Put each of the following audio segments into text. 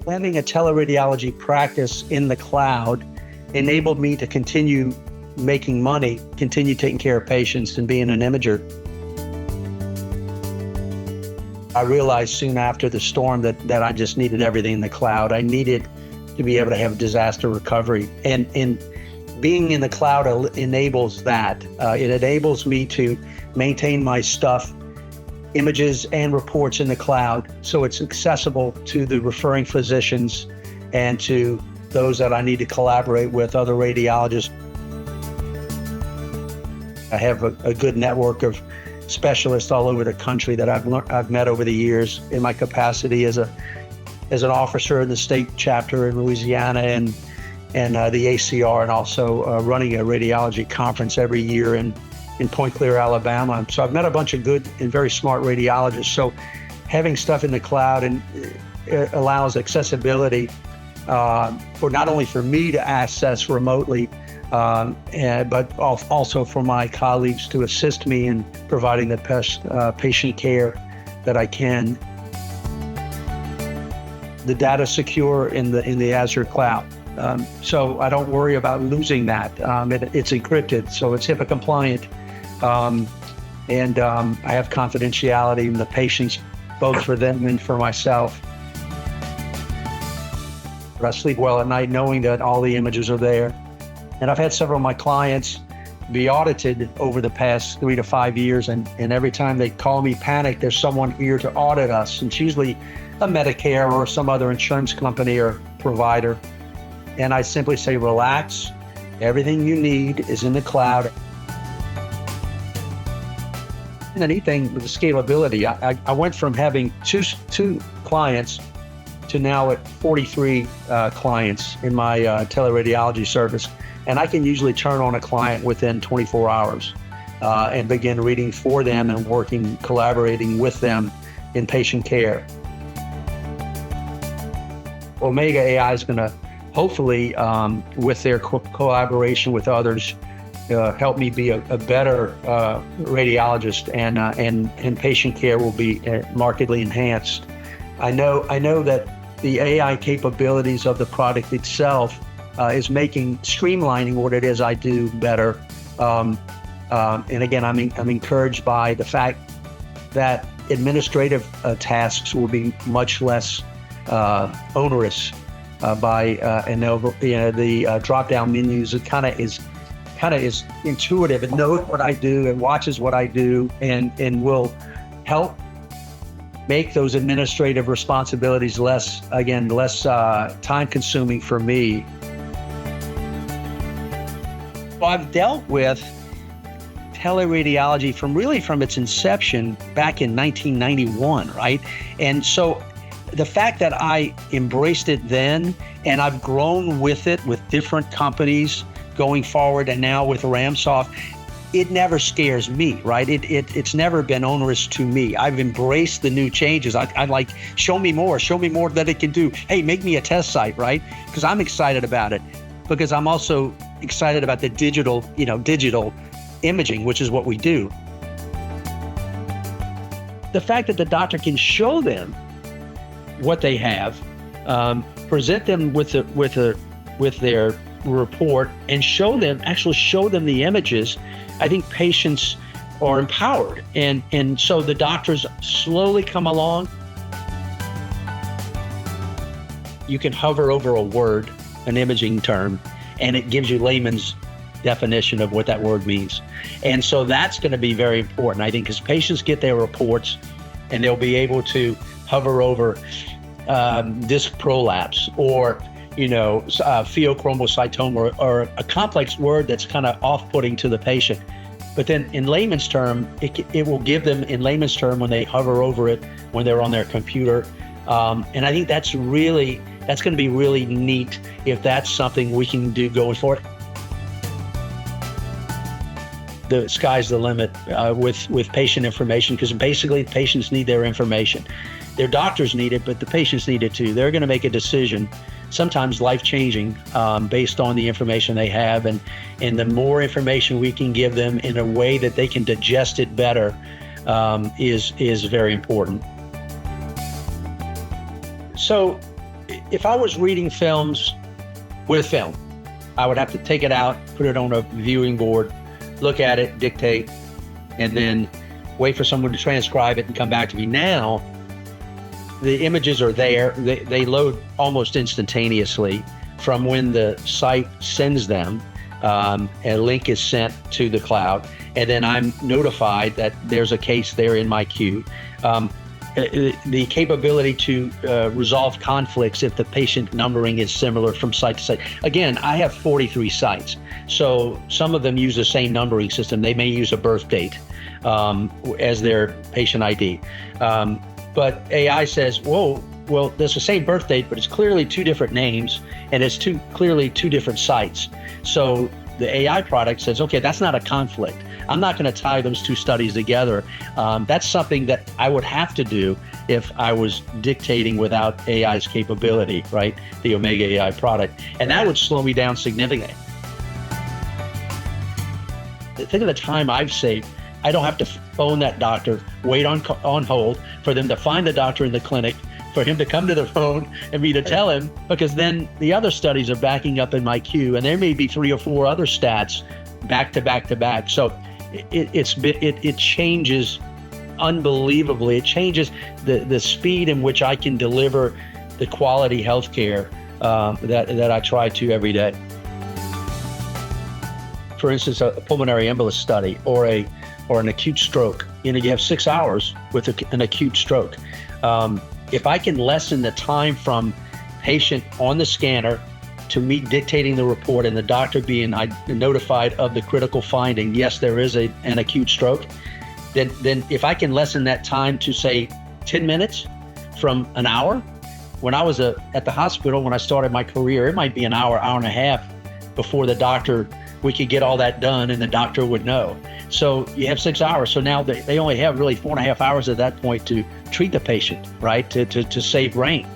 Having a teleradiology practice in the cloud enabled me to continue making money, continue taking care of patients and being an imager. I realized soon after the storm that I just needed everything in the cloud. I needed to be able to have disaster recovery. And being in the cloud enables that. It enables me to maintain my stuff, images and reports in the cloud, so it's accessible to the referring physicians and to those that I need to collaborate with, other radiologists. I have a good network of specialists all over the country that I've met over the years in my capacity as an officer in the state chapter in Louisiana and the ACR, and also running a radiology conference every year in Point Clear, Alabama. So I've met a bunch of good and very smart radiologists. So having stuff in the cloud allows accessibility for not only for me to access remotely, but also for my colleagues to assist me in providing the best patient care that I can. The data secure in the Azure cloud. So I don't worry about losing that. It's encrypted, so it's HIPAA compliant. And I have confidentiality in the patients, both for them and for myself. But I sleep well at night knowing that all the images are there. And I've had several of my clients be audited over the past 3 to 5 years. And every time they call me panicked, there's someone here to audit us. And it's usually a Medicare or some other insurance company or provider. And I simply say, relax. Everything you need is in the cloud. And the neat thing with the scalability, I went from having two clients to now at 43 clients in my teleradiology service. And I can usually turn on a client within 24 hours and begin reading for them and collaborating with them in patient care. Omega AI is going to hopefully, with their collaboration with others, help me be a better radiologist, and patient care will be markedly enhanced. I know that the AI capabilities of the product itself is streamlining what it is I do better. And again, I'm encouraged by the fact that administrative tasks will be much less onerous the drop-down menus. It kind of is intuitive. It knows what I do and watches what I do, and will help make those administrative responsibilities less time-consuming for me. Well, I've dealt with teleradiology from its inception back in 1991, right? And so the fact that I embraced it then, and I've grown with it with different companies going forward, and now with RamSoft, it never scares me, right? It's never been onerous to me. I've embraced the new changes. I like, show me more that it can do. Hey, make me a test site, right? Because I'm excited about it, because I'm also excited about the digital imaging, which is what we do. The fact that the doctor can show them what they have, present them with their report, and show them the images, I think patients are empowered. And so the doctors slowly come along. You can hover over a word, an imaging term, and it gives you layman's definition of what that word means. And so that's going to be very important, I think, because patients get their reports and they'll be able to hover over disc prolapse or pheochromocytoma, or a complex word that's kind of off-putting to the patient. But then in layman's term, it will give them in layman's term when they hover over it, when they're on their computer. And I think that's going to be really neat if that's something we can do going forward. The sky's the limit with patient information, because basically patients need their information. Their doctors need it, but the patients need it too. They're going to make a decision, sometimes life-changing, based on the information they have. And the more information we can give them in a way that they can digest it better is very important. So If I was reading films with film, I would have to take it out, put it on a viewing board, look at it, dictate, and then wait for someone to transcribe it and come back to me. Now, the images are there. They load almost instantaneously from when the site sends them. A link is sent to the cloud, and then I'm notified that there's a case there in my queue. The capability to resolve conflicts if the patient numbering is similar from site to site. Again, I have 43 sites, so some of them use the same numbering system. They may use a birth date as their patient ID. But AI says, whoa, well, there's the same birth date, but it's clearly two different names, and it's clearly two different sites. So the AI product says, okay, that's not a conflict. I'm not going to tie those two studies together. That's something that I would have to do if I was dictating without AI's capability, right? The Omega AI product. And that would slow me down significantly. Think of the time I've saved. I don't have to phone that doctor, wait on hold for them to find the doctor in the clinic, for him to come to the phone and me to tell him, because then the other studies are backing up in my queue, and there may be 3 or 4 other stats back to back to back. So it changes unbelievably. It changes the speed in which I can deliver the quality healthcare that I try to every day. For instance, a pulmonary embolus study or an acute stroke. You have 6 hours with an acute stroke. If I can lessen the time from patient on the scanner to me dictating the report and the doctor being notified of the critical finding, yes, there is an acute stroke, then if I can lessen that time to, say, 10 minutes from an hour. When I was at the hospital, when I started my career, it might be an hour, hour and a half before we could get all that done and the doctor would know. So you have 6 hours. So now they only have really 4.5 hours at that point to treat the patient, right? To save brain.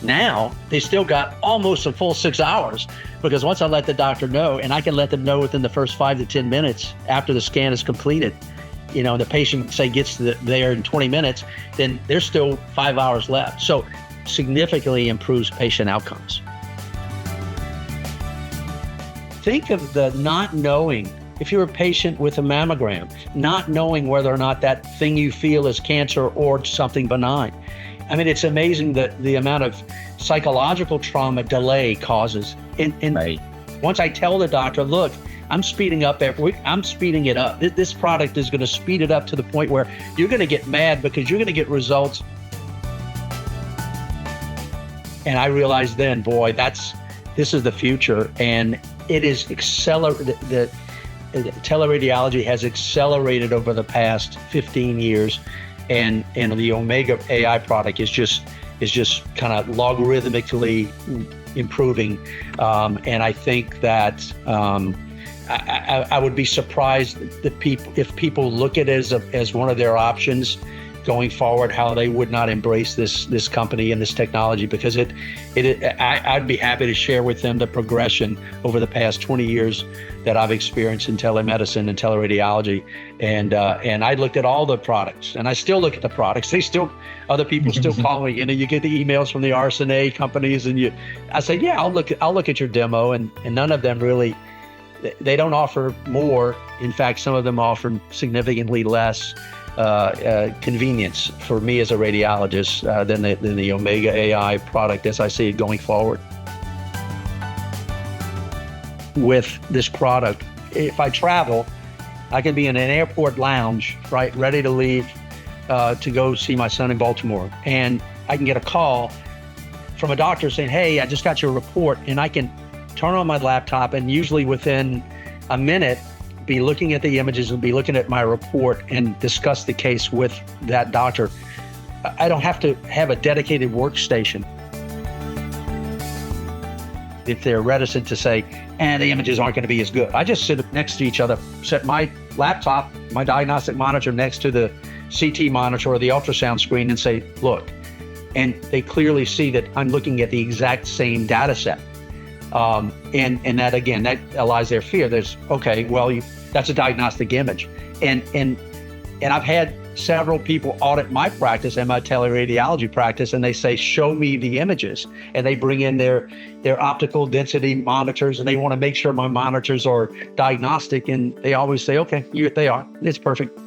Now they still got almost a full 6 hours, because once I let the doctor know, and I can let them know within the first 5 to 10 minutes after the scan is completed, the patient say gets there in 20 minutes, then there's still 5 hours left. So significantly improves patient outcomes. Think of the not knowing. If you're a patient with a mammogram, not knowing whether or not that thing you feel is cancer or something benign. I mean, it's amazing the amount of psychological trauma delay causes. And right. Once I tell the doctor, look, I'm speeding up every week, I'm speeding it up. This product is going to speed it up to the point where you're going to get mad because you're going to get results. And I realized then, boy, this is the future. And it is accelerated. The teleradiology has accelerated over the past 15 years, and the Omega AI product is just kind of logarithmically improving. And I think that I would be surprised that if people look at it as one of their options going forward, how they would not embrace this company and this technology, because I'd be happy to share with them the progression over the past 20 years that I've experienced in telemedicine and teleradiology. And I looked at all the products, and I still look at the products. Other people still call me. You get the emails from the RSNA companies, and I say, yeah, I'll look at your demo, and none of them really. They don't offer more. In fact, some of them offer significantly less convenience for me as a radiologist than the Omega AI product as I see it going forward. With this product, if I travel, I can be in an airport lounge, right, ready to leave to go see my son in Baltimore, and I can get a call from a doctor saying, hey, I just got your report, and I can turn on my laptop and usually within a minute be looking at the images and be looking at my report and discuss the case with that doctor. I don't have to have a dedicated workstation. If they're reticent to say, the images aren't going to be as good, I just sit next to each other, set my laptop, my diagnostic monitor next to the CT monitor or the ultrasound screen and say, look, and they clearly see that I'm looking at the exact same data set. And that, again, that allies their fear. That's a diagnostic image. And I've had several people audit my practice and my teleradiology practice, and they say, show me the images. And they bring in their optical density monitors, and they want to make sure my monitors are diagnostic. And they always say, okay, they are. It's perfect.